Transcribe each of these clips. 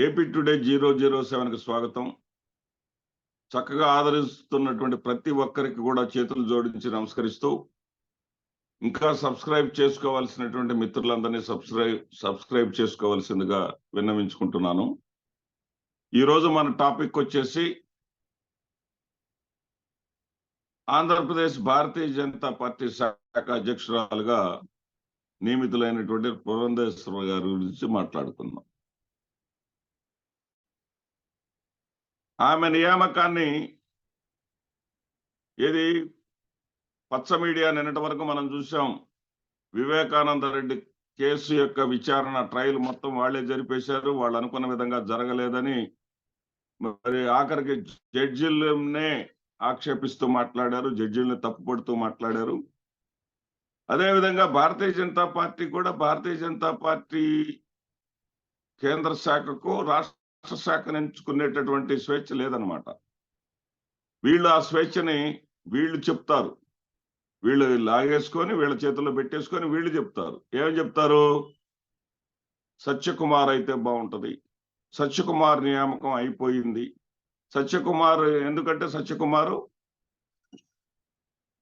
AP today 007కి స్వాగతం. చక్కగా ఆదరిస్తున్నటువంటి ప్రతి ఒక్కరికి కూడా చేతులు జోడించి నమస్కరిస్తూ, ఇంకా సబ్స్క్రైబ్ చేసుకోవాల్సినటువంటి మిత్రులందరినీ సబ్స్క్రైబ్ చేసుకోవాల్సిందిగా విన్నవించుకుంటున్నాను. ఈరోజు మన టాపిక్ వచ్చేసి ఆంధ్రప్రదేశ్ భారతీయ జనతా పార్టీ శాఖ అధ్యక్షురాలుగా నియమితులైనటువంటి పురంధేశ్వరి గారి గురించి మాట్లాడుకుందాం. ఆమె నియామకాన్ని ఏది పచ్చ మీడియా నిన్నటి వరకు మనం చూసాం. వివేకానంద రెడ్డి కేసు యొక్క విచారణ ట్రయల్ మొత్తం వాళ్లే జరిపేశారు. వాళ్ళు అనుకున్న విధంగా జరగలేదని మరి ఆఖరికి జడ్జిలనే ఆక్షేపిస్తూ మాట్లాడారు, జడ్జిల్ని తప్పుపడుతూ మాట్లాడారు. అదేవిధంగా భారతీయ జనతా పార్టీ కూడా భారతీయ జనతా పార్టీ కేంద్ర శాఖకు రాష్ట్ర శాఖను ఎంచుకునేటటువంటి స్వేచ్ఛ లేదనమాట. వీళ్ళు ఆ స్వేచ్ఛని వీళ్ళు చెప్తారు, వీళ్ళు లాగేసుకొని వీళ్ళ చేతుల్లో పెట్టేసుకొని వీళ్ళు చెప్తారు. ఏమని చెప్తారు? సత్యకుమార్ అయితే బాగుంటది, సత్యకుమార్ నియామకం అయిపోయింది. సత్యకుమార్ ఎందుకంటే సత్యకుమారు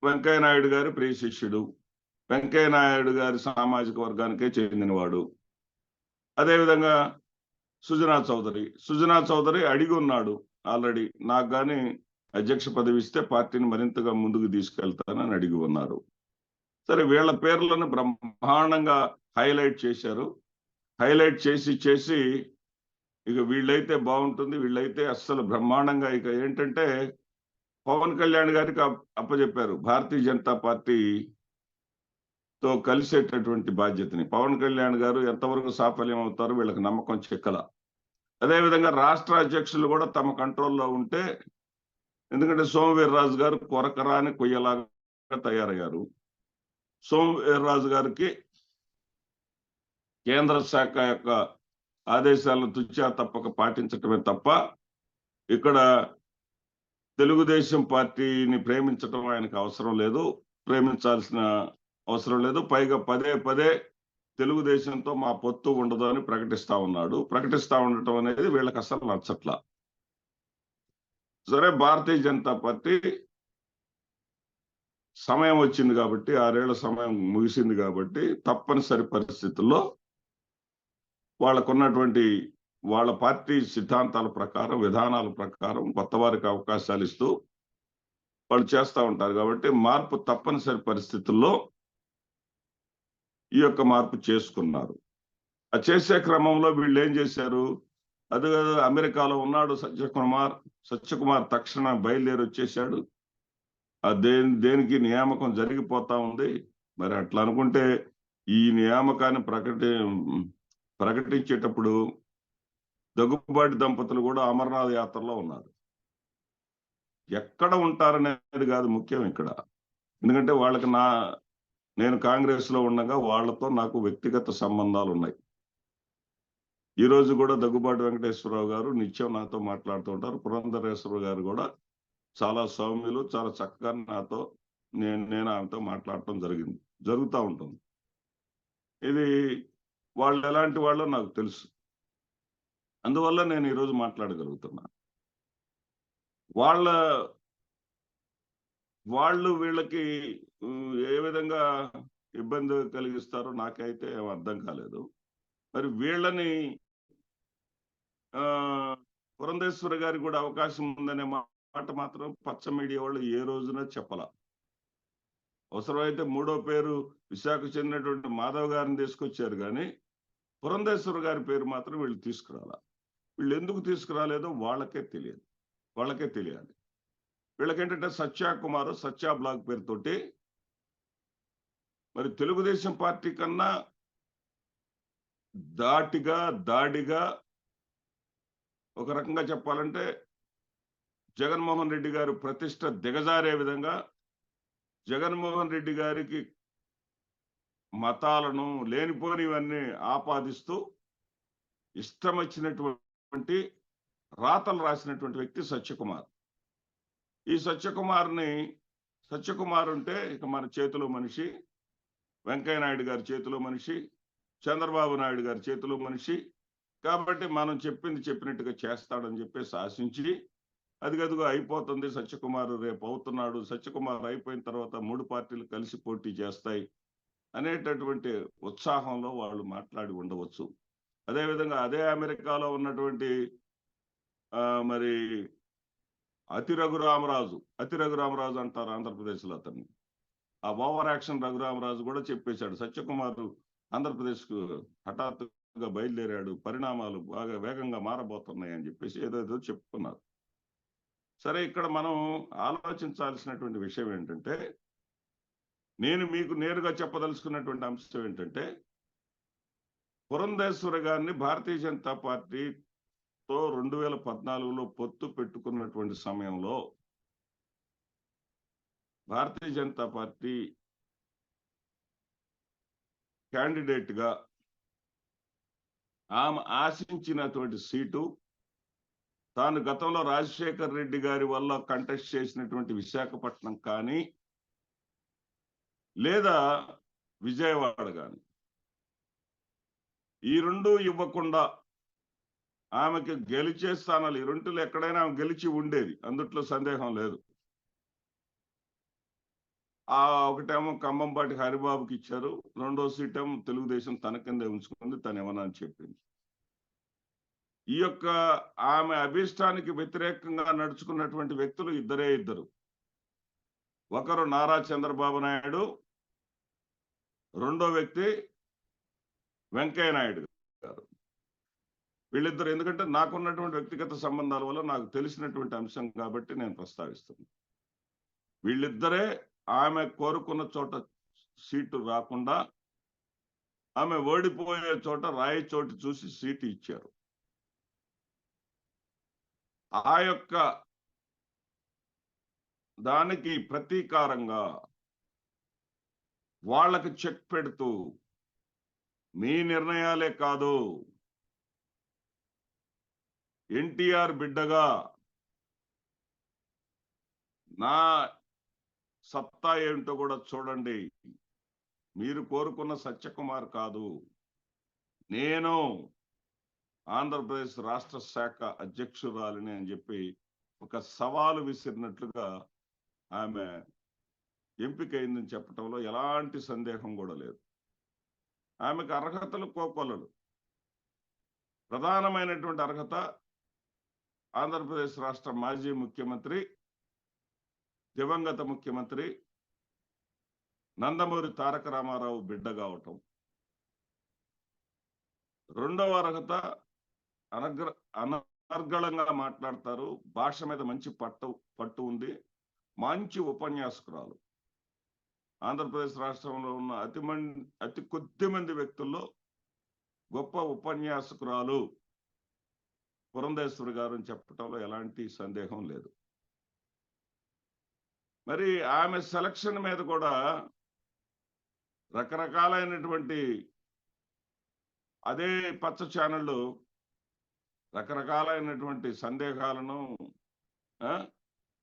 వెంకయ్యనాయుడు గారి ప్రియ శిష్యుడు, వెంకయ్యనాయుడు గారి సామాజిక వర్గానికే చెందినవాడు. అదేవిధంగా సుజనా చౌదరి అడిగి ఉన్నాడు ఆల్రెడీ, నాకు కానీ అధ్యక్ష పదవి ఇస్తే పార్టీని మరింతగా ముందుకు తీసుకెళ్తానని అడిగి ఉన్నారు. సరే, వీళ్ళ పేర్లను బ్రహ్మాండంగా హైలైట్ చేశారు. హైలైట్ చేసి ఇక వీళ్ళైతే బాగుంటుంది, వీళ్ళైతే అస్సలు బ్రహ్మాండంగా. ఇక ఏంటంటే పవన్ కళ్యాణ్ గారికి అప్పచెప్పారు భారతీయ జనతా పార్టీతో కలిసేటటువంటి బాధ్యతని. పవన్ కళ్యాణ్ గారు ఎంతవరకు సాఫల్యం అవుతారో వీళ్ళకి నమ్మకం చిక్కల. అదేవిధంగా రాష్ట్ర అధ్యక్షులు కూడా తమ కంట్రోల్లో ఉంటే, ఎందుకంటే సోమవీర్రాజు గారు కొరకరాని కొయ్యలాగా తయారయ్యారు. సోమవీర్రాజు గారికి కేంద్ర శాఖ యొక్క ఆదేశాలను తుచ్చా తప్పక పాటించటమే తప్ప ఇక్కడ తెలుగుదేశం పార్టీని ప్రేమించడం ఆయనకు అవసరం లేదు, ప్రేమించాల్సిన అవసరం లేదు. పైగా పదే తెలుగుదేశంతో మా పొత్తు ఉండదు అని ప్రకటిస్తా ఉండటం అనేది వీళ్ళకి అసలు నచ్చట్లా. సరే, భారతీయ జనతా పార్టీ సమయం వచ్చింది కాబట్టి, 6 ఏళ్ల సమయం ముగిసింది కాబట్టి తప్పనిసరి పరిస్థితుల్లో వాళ్ళకున్నటువంటి వాళ్ళ పార్టీ సిద్ధాంతాల ప్రకారం, విధానాల ప్రకారం కొత్త వారికి అవకాశాలు ఇస్తూ వాళ్ళు చేస్తూ ఉంటారు. కాబట్టి మార్పు తప్పనిసరి పరిస్థితుల్లో ఈ యొక్క మార్పు చేసుకున్నారు. ఆ చేసే క్రమంలో వీళ్ళు ఏం చేశారు? అది అమెరికాలో ఉన్నాడు సత్యకుమార్ తక్షణ బయలుదేరి వచ్చేసాడు. దేనికి నియామకం జరిగిపోతా ఉంది. మరి అట్లా అనుకుంటే ఈ నియామకాన్ని ప్రకటించేటప్పుడు దగ్గుబాటి దంపతులు కూడా అమర్నాథ్ యాత్రలో ఉన్నారు. ఎక్కడ ఉంటారనేది కాదు ముఖ్యం ఇక్కడ. ఎందుకంటే వాళ్ళకి నేను కాంగ్రెస్ లో ఉండగా వాళ్ళతో నాకు వ్యక్తిగత సంబంధాలు ఉన్నాయి. ఈ రోజు కూడా దగ్గుబాటి వెంకటేశ్వరరావు గారు నిత్యం నాతో మాట్లాడుతూ ఉంటారు. పురంధరేశ్వర గారు కూడా చాలా సౌమ్యులు, చాలా చక్కగా నాతో నేను ఆమెతో మాట్లాడటం జరుగుతూ ఉంటుంది. ఇది వాళ్ళు ఎలాంటి వాళ్ళో నాకు తెలుసు. అందువల్ల నేను ఈరోజు మాట్లాడగలుగుతున్నా. వాళ్ళు వీళ్ళకి ఏ విధంగా ఇబ్బంది కలిగిస్తారో నాకైతే అర్థం కాలేదు. మరి వీళ్ళని పురంధేశ్వరి గారికి కూడా అవకాశం ఉందనే మాట మాత్రం పచ్చ మీడియా వాళ్ళు ఏ రోజున చెప్పాల. అవసరమైతే 3వ పేరు విశాఖకు చెందినటువంటి మాధవ్ గారిని తీసుకొచ్చారు, కానీ పురంధేశ్వరి గారి పేరు మాత్రం వీళ్ళు తీసుకురాలా. వీళ్ళు ఎందుకు తీసుకురాలేదో వాళ్ళకే తెలియాలి. వీళ్ళకేంటంటే సత్యా బ్లాక్ పేరుతోటి మరి తెలుగుదేశం పార్టీ కన్నా దాడిగా ఒక రకంగా చెప్పాలంటే జగన్మోహన్ రెడ్డి గారు ప్రతిష్ట దిగజారే విధంగా జగన్మోహన్ రెడ్డి గారికి మతాలను లేనిపోనివన్నీ ఆపాదిస్తూ ఇష్టం వచ్చినటువంటి రాతలు రాసినటువంటి వ్యక్తి సత్యకుమార్. ఈ సత్యకుమార్ ఉంటే ఇక మన చేతిలో మనిషి, వెంకయ్య నాయుడు గారి చేతిలో మనిషి, చంద్రబాబు నాయుడు గారి చేతిలో మనిషి, కాబట్టి మనం చెప్పింది చెప్పినట్టుగా చేస్తాడని చెప్పేసి ఆశించి అదిగదిగో అయిపోతుంది సత్యకుమార్ రేపు అవుతున్నాడు, సత్యకుమార్ అయిపోయిన తర్వాత 3 పార్టీలు కలిసి పోటీ చేస్తాయి అనేటటువంటి ఉత్సాహంలో వాళ్ళు మాట్లాడి ఉండవచ్చు. అదేవిధంగా అదే అమెరికాలో ఉన్నటువంటి మరి అతి రఘురామరాజు అంటారు ఆంధ్రప్రదేశ్లో అతన్ని. ఆ ఓవర్ యాక్షన్ రఘురామరాజు కూడా చెప్పేశాడు సత్యకుమార్ ఆంధ్రప్రదేశ్ కు హఠాత్తుగా బయలుదేరాడు, పరిణామాలు బాగా వేగంగా మారబోతున్నాయి అని చెప్పేసి ఏదేదో చెప్పుకున్నారు. సరే, ఇక్కడ మనం ఆలోచించాల్సినటువంటి విషయం ఏంటంటే, నేను మీకు నేరుగా చెప్పదలుచుకున్నటువంటి అంశం ఏంటంటే, పురంధేశ్వరి గారిని భారతీయ జనతా పార్టీతో 2014లో పొత్తు పెట్టుకున్నటువంటి సమయంలో భారతీయ జనతా పార్టీ క్యాండిడేట్ గా ఆమె ఆశించినటువంటి సీటు, తాను గతంలో రాజశేఖర్ రెడ్డి గారి వల్ల కంటెస్ట్ చేసినటువంటి విశాఖపట్నం కానీ లేదా విజయవాడ కానీ, ఈ రెండు ఇవ్వకుండా ఆమెకి గెలిచే స్థానాలు ఈ రెండులో ఎక్కడైనా ఆమె గెలిచి ఉండేది, అందుట్లో సందేహం లేదు. ఒకటేమో కంబంపాటి హరిబాబుకి ఇచ్చారు, రెండో సీటేమో తెలుగుదేశం తన కిందే ఉంచుకుంది, తను ఏమన్నా అని చెప్పింది. ఈ యొక్క ఆమె అభిష్టానికి వ్యతిరేకంగా నడుచుకున్నటువంటి వ్యక్తులు ఇద్దరు. ఒకరు నారా చంద్రబాబు నాయుడు, రెండో వ్యక్తి వెంకయ్య నాయుడు గారు. వీళ్ళిద్దరు, ఎందుకంటే నాకున్నటువంటి వ్యక్తిగత సంబంధాల వల్ల నాకు తెలిసినటువంటి అంశం కాబట్టి నేను ప్రస్తావిస్తున్నాను. వీళ్ళిద్దరే ఆమె కోరుకున్న చోట సీటు రాకుండా ఆమె ఓడిపోయే చోట రాయి చోటు చూసి సీటు ఇచ్చారు. ఆ యొక్క దానికి ప్రతీకారంగా వాళ్ళకి చెక్ పెడుతూ, మీ నిర్ణయాలే కాదు, ఎన్టీఆర్ బిడ్డగా నా సత్తా ఏమిటో కూడా చూడండి, మీరు కోరుకున్న సత్యకుమార్ కాదు, నేను ఆంధ్రప్రదేశ్ రాష్ట్ర శాఖ అధ్యక్షురాలిని అని చెప్పి ఒక సవాలు విసిరినట్లుగా ఆమె ఎంపికైందని చెప్పడంలో ఎలాంటి సందేహం కూడా లేదు. ఆమెకు అర్హతలు కోకొల్లలు. ప్రధానమైనటువంటి అర్హత ఆంధ్రప్రదేశ్ రాష్ట్ర మాజీ ముఖ్యమంత్రి, దివంగత ముఖ్యమంత్రి నందమూరి తారక రామారావు బిడ్డ కావటం. రెండవ అర్హత అనర్గళంగా మాట్లాడతారు, భాష మీద మంచి పట్టు ఉంది, మంచి ఉపన్యాసకురాలు. ఆంధ్రప్రదేశ్ రాష్ట్రంలో ఉన్న అతి కొద్ది మంది వ్యక్తుల్లో గొప్ప ఉపన్యాసకురాలు పురంధేశ్వరి గారు అని చెప్పటంలో ఎలాంటి సందేహం లేదు. మరి ఆమె సెలక్షన్ మీద కూడా రకరకాలైనటువంటి అదే పచ్చ ఛానళ్ళు రకరకాలైనటువంటి సందేహాలను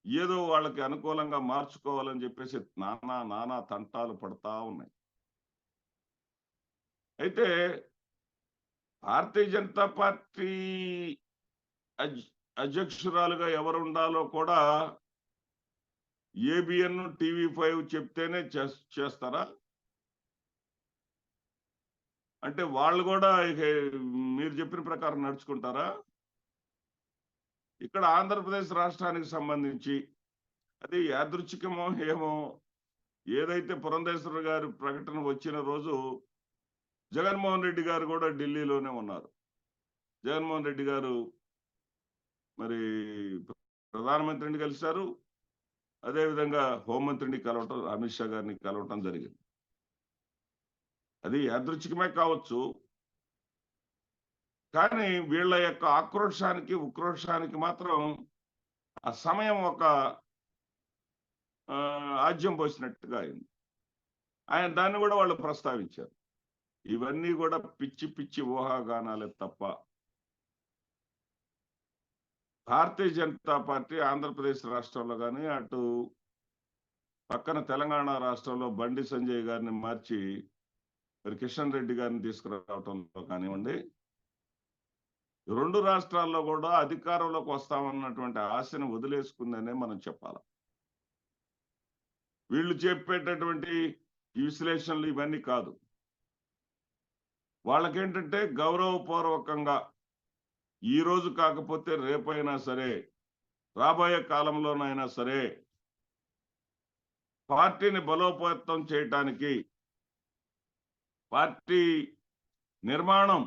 ఏదో వాళ్ళకి అనుకూలంగా మార్చుకోవాలని చెప్పేసి నానా తంటాలు పడతా ఉన్నాయి. అయితే భారతీయ జనతా పార్టీ అధ్యక్షురాలుగా ఎవరు ఉండాలో కూడా ఏబిఎన్ TV5 చెప్తేనే చేస్తారా? అంటే వాళ్ళు కూడా మీరు చెప్పిన ప్రకారం నడుచుకుంటారా? ఇక్కడ ఆంధ్రప్రదేశ్ రాష్ట్రానికి సంబంధించి అది యాదృచ్ఛికమో ఏమో, ఏదైతే పురంధేశ్వరి గారి ప్రకటన వచ్చిన రోజు జగన్మోహన్ రెడ్డి గారు కూడా ఢిల్లీలోనే ఉన్నారు. జగన్మోహన్ రెడ్డి గారు మరి ప్రధానమంత్రిని కలిశారు, అదేవిధంగా హోంమంత్రిని కలవటం, అమిత్ షా గారిని కలవటం జరిగింది. అది యాదృచ్ఛికమే కావచ్చు, కానీ వీళ్ళ యొక్క ఆక్రోశానికి ఉక్రోషానికి మాత్రం ఆ సమయం ఒక ఆజ్యం పోసినట్టుగా అయింది. దాన్ని కూడా వాళ్ళు ప్రస్తావించారు. ఇవన్నీ కూడా పిచ్చి ఊహాగానాలే తప్ప భారతీయ జనతా పార్టీ ఆంధ్రప్రదేశ్ రాష్ట్రంలో కానీ, అటు పక్కన తెలంగాణ రాష్ట్రంలో బండి సంజయ్ గారిని మార్చి మరి కిషన్ రెడ్డి గారిని తీసుకురావటంలో కానివ్వండి, 2 రాష్ట్రాల్లో కూడా అధికారంలోకి వస్తామన్నటువంటి ఆశను వదిలేసుకుందనే మనం చెప్పాలి. వీళ్ళు చెప్పేటటువంటి ఈ విశ్లేషణలు ఇవన్నీ కాదు. వాళ్ళకేంటంటే గౌరవపూర్వకంగా ఈ రోజు కాకపోతే రేపైనా సరే, రాబోయే కాలంలోనైనా సరే పార్టీని బలోపేతం చేయటానికి, పార్టీ నిర్మాణం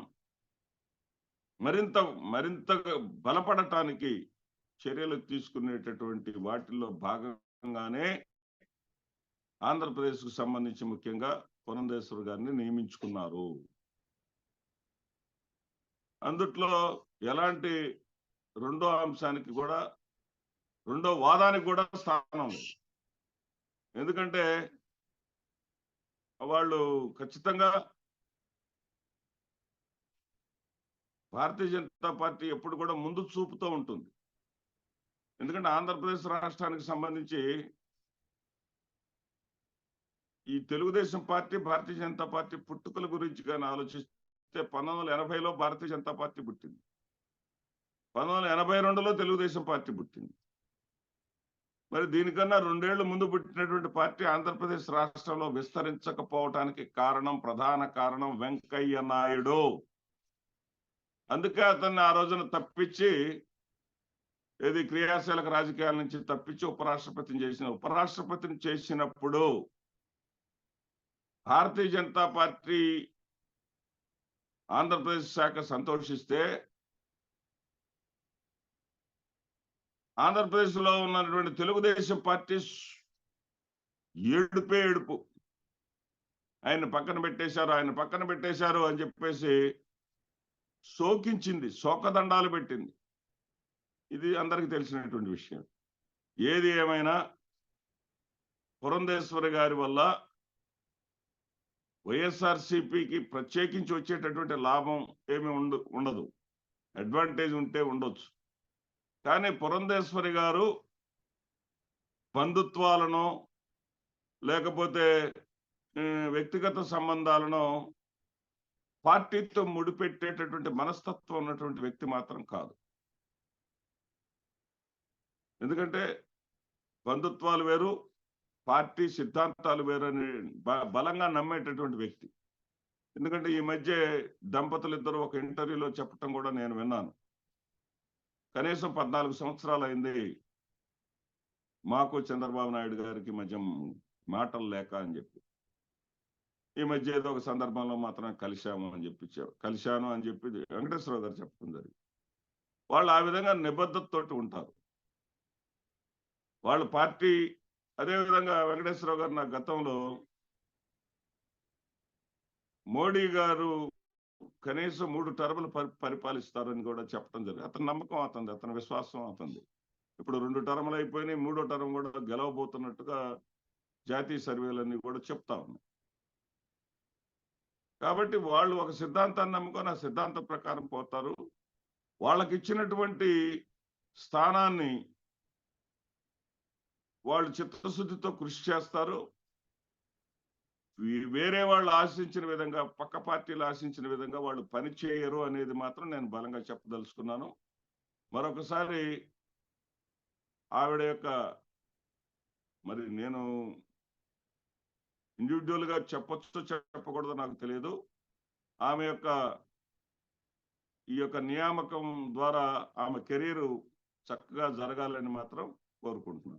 మరింత మరింతగా బలపడటానికి చర్యలు తీసుకునేటటువంటి వాటిల్లో భాగంగానే ఆంధ్రప్రదేశ్‌కు సంబంధించి ముఖ్యంగా పురంధేశ్వరి గారిని నియమించుకున్నారు. అందుట్లో ఎలాంటి రెండో అంశానికి కూడా, రెండో వాదానికి కూడా స్థానం లేదు. ఎందుకంటే వాళ్ళు ఖచ్చితంగా భారతీయ జనతా పార్టీ ఎప్పుడు కూడా ముందు చూపుతూ ఉంటుంది. ఎందుకంటే ఆంధ్రప్రదేశ్ రాష్ట్రానికి సంబంధించి ఈ తెలుగుదేశం పార్టీ, భారతీయ జనతా పార్టీ పుట్టుకల గురించి గాని ఆలోచిస్తే 1980లో భారతీయ జనతా పార్టీ పుట్టింది. 1982లో తెలుగుదేశం పార్టీ పుట్టింది. మరి దీనికన్నా 2 ఏళ్లు ముందు పుట్టినటువంటి పార్టీ ఆంధ్రప్రదేశ్ రాష్ట్రంలో విస్తరించకపోవటానికి ప్రధాన కారణం వెంకయ్య నాయుడు. అందుకే అతన్ని ఆ రోజున తప్పించి, ఏది క్రియాశీలక రాజకీయాల నుంచి తప్పించి ఉపరాష్ట్రపతిని చేసినప్పుడు భారతీయ జనతా పార్టీ ఆంధ్రప్రదేశ్ శాఖ సంతోషిస్తే, ఆంధ్రప్రదేశ్ లో ఉన్నటువంటి తెలుగుదేశం పార్టీ ఏడుపు. ఆయన పక్కన పెట్టేశారు అని చెప్పేసి శోకదండాలు పెట్టింది. ఇది అందరికీ తెలిసినటువంటి విషయం. ఏది ఏమైనా పురంధేశ్వరి గారి వల్ల వైఎస్ఆర్సీపీకి ప్రత్యేకించి వచ్చేటటువంటి లాభం ఏమి ఉండదు. అడ్వాంటేజ్ ఉంటే ఉండొచ్చు. కానీ పురంధేశ్వరి గారు బంధుత్వాలను, లేకపోతే వ్యక్తిగత సంబంధాలను పార్టీతో ముడిపెట్టేటటువంటి మనస్తత్వం ఉన్నటువంటి వ్యక్తి మాత్రం కాదు. ఎందుకంటే బంధుత్వాలు వేరు, పార్టీ సిద్ధాంతాలు వేరు అని బలంగా నమ్మేటటువంటి వ్యక్తి. ఎందుకంటే ఈ మధ్య దంపతులు ఇద్దరు ఒక ఇంటర్వ్యూలో చెప్పటం కూడా నేను విన్నాను. కనీసం 14 సంవత్సరాలు అయింది మాకు చంద్రబాబు నాయుడు గారికి మధ్య మాటలు లేక అని చెప్పి. ఈ మధ్య ఏదో ఒక సందర్భంలో మాత్రం కలిశాను అని చెప్పి వెంకటేశ్వరరావు గారు చెప్పడం జరిగింది. వాళ్ళు ఆ విధంగా నిబద్ధతతోటి ఉంటారు. వాళ్ళ పార్టీ, అదేవిధంగా వెంకటేశ్వరరావు గారు నా గతంలో మోడీ గారు కనీసం 3 టర్ములు పరిపాలిస్తారని కూడా చెప్పడం జరిగింది. అతని నమ్మకం అతనిది, అతని విశ్వాసం అతనిది. ఇప్పుడు 2 టర్ములు అయిపోయినాయి, 3వ టర్మ్ కూడా గెలవబోతున్నట్టుగా జాతీయ సర్వేలన్నీ కూడా చెప్తా ఉన్నాయి. కాబట్టి వాళ్ళు ఒక సిద్ధాంతాన్ని నమ్ముకొని ఆ సిద్ధాంతం ప్రకారం పోతారు. వాళ్ళకి ఇచ్చినటువంటి స్థానాన్ని వాళ్ళు చిత్తశుద్ధితో కృషి చేస్తారు. వేరే వాళ్ళు ఆశించిన విధంగా, పక్క పార్టీలు ఆశించిన విధంగా వాళ్ళు పని చేయరు అనేది మాత్రం నేను బలంగా చెప్పదలుచుకున్నాను. మరొకసారి ఆవిడ యొక్క, మరి నేను ఇండివిజువల్ గా చెప్పొచ్చో చెప్పకూడదో నాకు తెలియదు. ఆమె యొక్క ఈ యొక్క నియామకం ద్వారా ఆమె కెరీర్ చక్కగా జరగాలని మాత్రం కోరుకుంటున్నాను.